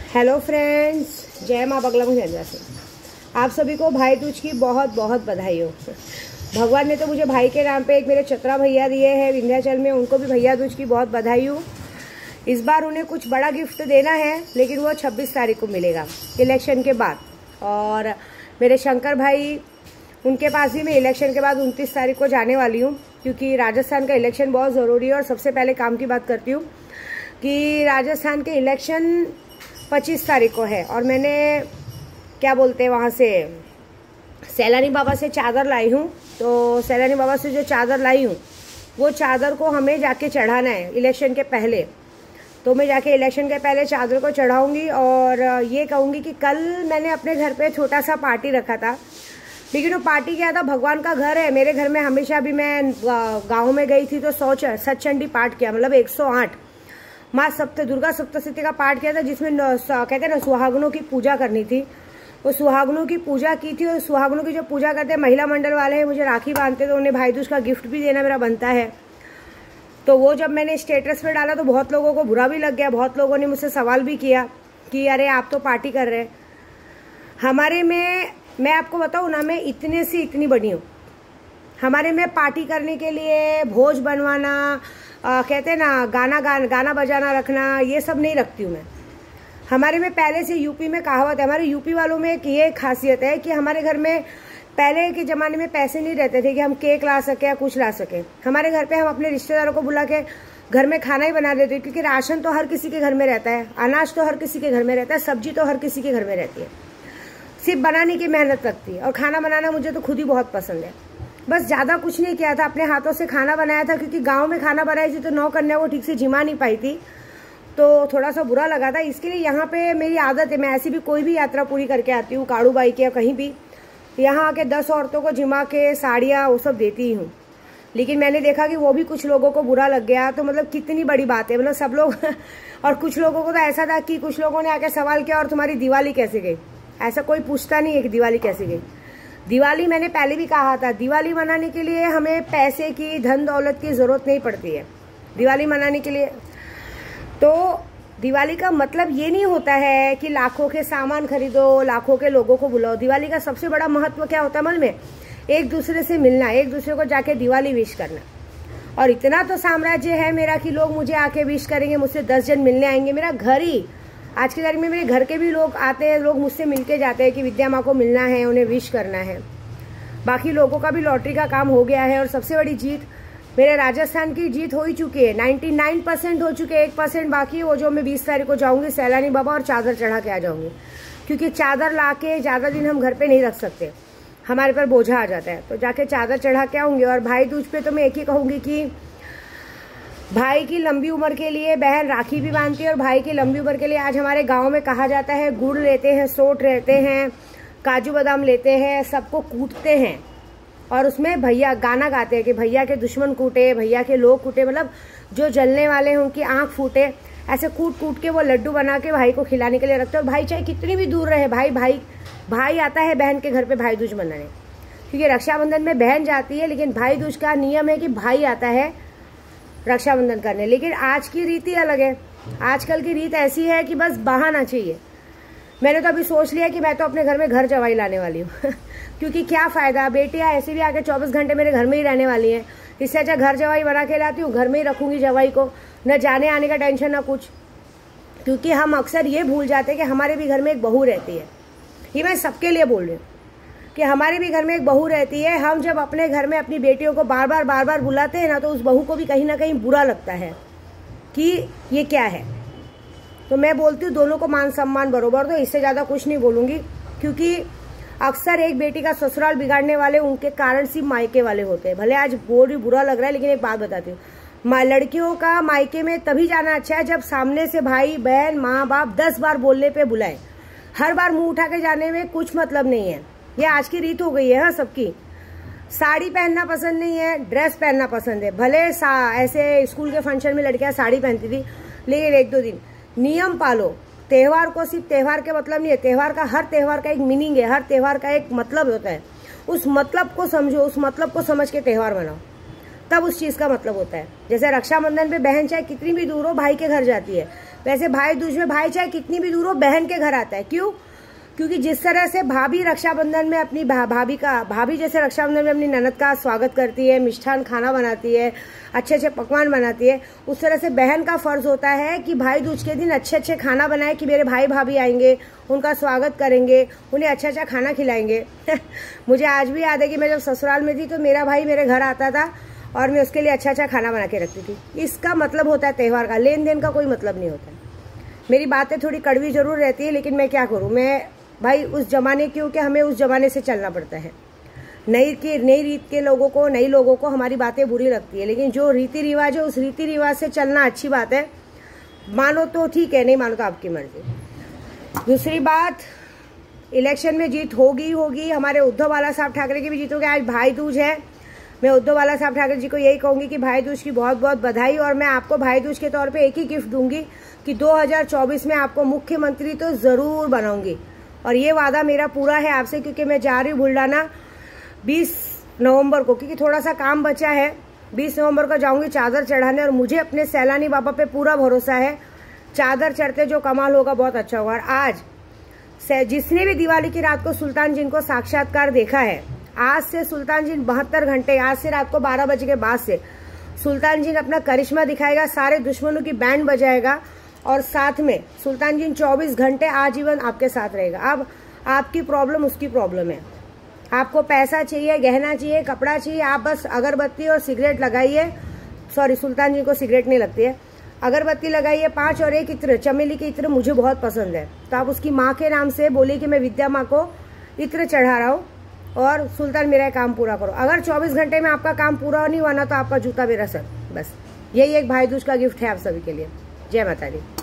Hello friends, जय माँ बगला मुझे से आप सभी को भाई दूज की बहुत बहुत बधाई हो। भगवान ने तो मुझे भाई के नाम पे एक मेरे चतरा भैया दिए हैं विंध्याचल में, उनको भी भैया दूज की बहुत बधाई हो। इस बार उन्हें कुछ बड़ा गिफ्ट देना है, लेकिन वो 26 तारीख को मिलेगा इलेक्शन के बाद। और मेरे शंकर भाई, उनके पास भी मैं इलेक्शन के बाद 29 तारीख को जाने वाली हूँ, क्योंकि राजस्थान का इलेक्शन बहुत ज़रूरी है। और सबसे पहले काम की बात करती हूँ कि राजस्थान के इलेक्शन 25 तारीख को है, और मैंने क्या बोलते हैं वहाँ से सैलानी बाबा से चादर लाई हूँ। तो सैलानी बाबा से जो चादर लाई हूँ, वो चादर को हमें जाके चढ़ाना है इलेक्शन के पहले। तो मैं जाके इलेक्शन के पहले चादर को चढ़ाऊँगी। और ये कहूँगी कि कल मैंने अपने घर पे छोटा सा पार्टी रखा था, लेकिन वो पार्टी क्या था, भगवान का घर है। मेरे घर में हमेशा भी मैं गाँव में गई थी तो सतचंडी पाठ किया, मतलब 108 माँ दुर्गा सप्तशती का पाठ किया था, जिसमें कहते हैं ना सुहागनों की पूजा करनी थी। वो सुहागनों की पूजा की थी। और सुहागनों की जो पूजा करते हैं महिला मंडल वाले हैं, मुझे राखी बांधते, तो उन्हें भाई दूज का गिफ्ट भी देना मेरा बनता है। तो वो जब मैंने स्टेटस पे डाला तो बहुत लोगों को बुरा भी लग गया। बहुत लोगों ने मुझसे सवाल भी किया कि अरे आप तो पार्टी कर रहे हैं। हमारे में, मैं आपको बताऊँ ना, मैं इतने से इतनी बड़ी हूँ। हमारे में पार्टी करने के लिए भोज बनवाना, कहते हैं ना गाना बजाना रखना, ये सब नहीं रखती हूँ मैं। हमारे में पहले से यूपी में कहावत है, हमारे यूपी वालों में एक ये खासियत है कि हमारे घर में पहले के ज़माने में पैसे नहीं रहते थे कि हम केक ला सके या कुछ ला सके। हमारे घर पे हम अपने रिश्तेदारों को बुला के घर में खाना ही बना देते, क्योंकि राशन तो हर किसी के घर में रहता है, अनाज तो हर किसी के घर में रहता है, सब्जी तो हर किसी के घर में रहती है। सिर्फ बनाने की मेहनत लगती है। और खाना बनाना मुझे तो खुद ही बहुत पसंद है। बस ज़्यादा कुछ नहीं किया था, अपने हाथों से खाना बनाया था, क्योंकि गांव में खाना बनाई थी तो 9 कन्या वो ठीक से जिमा नहीं पाई थी, तो थोड़ा सा बुरा लगा था। इसके लिए यहाँ पे मेरी आदत है, मैं ऐसी भी कोई भी यात्रा पूरी करके आती हूँ, काड़ू बाई के या कहीं भी, यहाँ आके 10 औरतों को जिमा के साड़ियाँ वो सब देती ही हूँ। लेकिन मैंने देखा कि वो भी कुछ लोगों को बुरा लग गया। तो मतलब कितनी बड़ी बात है, मतलब सब लोग और कुछ लोगों को तो ऐसा था कि कुछ लोगों ने आके सवाल किया, और तुम्हारी दिवाली कैसे गई। ऐसा कोई पूछता नहीं है कि दिवाली कैसे गई। दिवाली, मैंने पहले भी कहा था, दिवाली मनाने के लिए हमें पैसे की, धन दौलत की ज़रूरत नहीं पड़ती है दिवाली मनाने के लिए। तो दिवाली का मतलब ये नहीं होता है कि लाखों के सामान खरीदो, लाखों के लोगों को बुलाओ। दिवाली का सबसे बड़ा महत्व क्या होता है मन में, एक दूसरे से मिलना, एक दूसरे को जाके दिवाली विश करना। और इतना तो साम्राज्य है मेरा कि लोग मुझे आके विश करेंगे, मुझसे 10 जन मिलने आएंगे। मेरा घर ही, आज की तारीख में मेरे घर के भी लोग आते हैं, लोग मुझसे मिलके जाते हैं कि विद्या माँ को मिलना है, उन्हें विश करना है। बाकी लोगों का भी लॉटरी का काम हो गया है। और सबसे बड़ी जीत, मेरे राजस्थान की जीत हो ही चुकी है, 99% हो चुके, 1% बाकी। वो जो मैं 20 तारीख को जाऊंगी सैलानी बाबा और चादर चढ़ा के आ जाऊंगी, क्योंकि चादर ला के ज़्यादा दिन हम घर पे नहीं रख सकते, हमारे पर बोझा आ जाता है। तो जाके चादर चढ़ा के आऊँगी। और भाई दूज पे तो मैं एक ही कहूँगी कि भाई की लंबी उम्र के लिए बहन राखी भी बांधती है। और भाई की लंबी उम्र के लिए आज हमारे गांव में कहा जाता है, गुड़ लेते हैं, सोट रहते हैं, काजू बादाम लेते हैं, सबको कूटते हैं, और उसमें भैया गाना गाते हैं कि भैया के दुश्मन कूटे, भैया के लोग कूटे, मतलब जो जलने वाले हैं उनकी आंख फूटे। ऐसे कूट कूट के वो लड्डू बना के भाई को खिलाने के लिए रखते हैं। और भाई चाहे कितनी भी दूर रहे, भाई आता है बहन के घर पे भाई दूज मनाने, क्योंकि रक्षाबंधन में बहन जाती है, लेकिन भाई दूज का नियम है कि भाई आता है रक्षाबंधन करने। लेकिन आज की रीति अलग है। आजकल की रीत ऐसी है कि बस बहाना चाहिए। मैंने तो अभी सोच लिया कि मैं तो अपने घर में घर जवाई लाने वाली हूँ क्योंकि क्या फ़ायदा, बेटियाँ ऐसे भी आके 24 घंटे मेरे घर में ही रहने वाली हैं। इससे अच्छा घर जवाई बना के लाती हूँ, घर में ही रखूँगी जवाई को, न जाने आने का टेंशन ना कुछ। क्योंकि हम अक्सर ये भूल जाते हैं कि हमारे भी घर में एक बहू रहती है। ये मैं सबके लिए बोल रही हूँ कि हमारे भी घर में एक बहू रहती है। हम जब अपने घर में अपनी बेटियों को बार बार बुलाते हैं ना, तो उस बहू को भी कहीं ना कहीं बुरा लगता है कि ये क्या है। तो मैं बोलती हूँ दोनों को मान सम्मान बरोबर दो, इससे ज़्यादा कुछ नहीं बोलूँगी। क्योंकि अक्सर एक बेटी का ससुराल बिगाड़ने वाले उनके कारण सिर्फ मायके वाले होते हैं। भले आज बोल बुरा लग रहा है, लेकिन एक बात बताती हूँ, लड़कियों का मायके में तभी जाना अच्छा है जब सामने से भाई बहन माँ बाप 10 बार बोलने पे बुलाए। हर बार मुंह उठा के जाने में कुछ मतलब नहीं है। ये आज की रीत हो गई है। हाँ, सबकी साड़ी पहनना पसंद नहीं है, ड्रेस पहनना पसंद है। भले ऐसे स्कूल के फंक्शन में लड़कियां साड़ी पहनती थी, लेकिन 1-2 दिन नियम पालो। त्यौहार को सिर्फ त्यौहार के मतलब नहीं है, त्यौहार का, हर त्यौहार का एक मीनिंग है, हर त्यौहार का एक मतलब होता है। उस मतलब को समझो, उस मतलब को समझ के त्यौहार मनाओ, तब उस चीज़ का मतलब होता है। जैसे रक्षाबंधन पे बहन चाहे कितनी भी दूर हो भाई के घर जाती है, वैसे भाई दूज में भाई चाहे कितनी भी दूर हो बहन के घर आता है। क्यों? क्योंकि जिस तरह से भाभी रक्षाबंधन में अपनी भाभी जैसे रक्षाबंधन में अपनी ननद का स्वागत करती है, मिष्ठान खाना बनाती है, अच्छे अच्छे पकवान बनाती है, उस तरह से बहन का फर्ज होता है कि भाई दूज के दिन अच्छे अच्छे खाना बनाए कि मेरे भाई भाभी आएंगे, उनका स्वागत करेंगे, उन्हें अच्छा अच्छा खाना खिलाएंगे। मुझे आज भी याद है कि मैं जब ससुराल में थी तो मेरा भाई मेरे घर आता था और मैं उसके लिए अच्छा अच्छा खाना बना के रखती थी। इसका मतलब होता है त्यौहार का, लेन देन का कोई मतलब नहीं होता। मेरी बातें थोड़ी कड़वी जरूर रहती है, लेकिन मैं क्या करूँ, मैं भाई उस जमाने क्योंकि हमें उस जमाने से चलना पड़ता है। नई रीत के लोगों को, नई लोगों को हमारी बातें बुरी लगती है, लेकिन जो रीति रिवाज है उस रीति रिवाज से चलना अच्छी बात है। मानो तो ठीक है, नहीं मानो तो आपकी मर्जी। दूसरी बात, इलेक्शन में जीत होगी। हमारे उद्धव बाला साहब ठाकरे की भी जीत होगी। आज भाई दूज है। मैं उद्धव बाला साहब ठाकरे जी को यही कहूंगी कि भाई दूज की बहुत बहुत बधाई। और मैं आपको भाई दूज के तौर पे एक ही गिफ्ट दूंगी कि 2024 में आपको मुख्यमंत्री तो जरूर बनाऊंगी। और ये वादा मेरा पूरा है आपसे, क्योंकि मैं जा रही हूँ बुल्डाना 20 नवंबर को, क्योंकि थोड़ा सा काम बचा है। 20 नवंबर को जाऊंगी चादर चढ़ाने, और मुझे अपने सैलानी बाबा पे पूरा भरोसा है। चादर चढ़ते जो कमाल होगा बहुत अच्छा होगा। और आज जिसने भी दिवाली की रात को सुल्तान जिन को साक्षात्कार देखा है, आज से सुल्तान जिन 72 घंटे, आज से रात को 12 बजे के बाद से सुल्तान जिन अपना करिश्मा दिखाएगा, सारे दुश्मनों की बैंड बजाएगा, और साथ में सुल्तान जिन 24 घंटे आजीवन आपके साथ रहेगा। अब आपकी प्रॉब्लम उसकी प्रॉब्लम है। आपको पैसा चाहिए, गहना चाहिए, कपड़ा चाहिए, आप बस अगरबत्ती और सिगरेट लगाइए। सॉरी, सुल्तान जी को सिगरेट नहीं लगती है। अगरबत्ती लगाइए 5 और एक इत्र, चमेली की इत्र मुझे बहुत पसंद है, तो आप उसकी माँ के नाम से बोलिए कि मैं विद्या माँ को इत्र चढ़ा रहा हूँ और सुल्तान मेरा काम पूरा करो। अगर 24 घंटे में आपका काम पूरा नहीं हुआ ना, तो आपका जूता मेरा सर। बस यही एक भाई दूज का गिफ्ट है आप सभी के लिए। जय माता दी।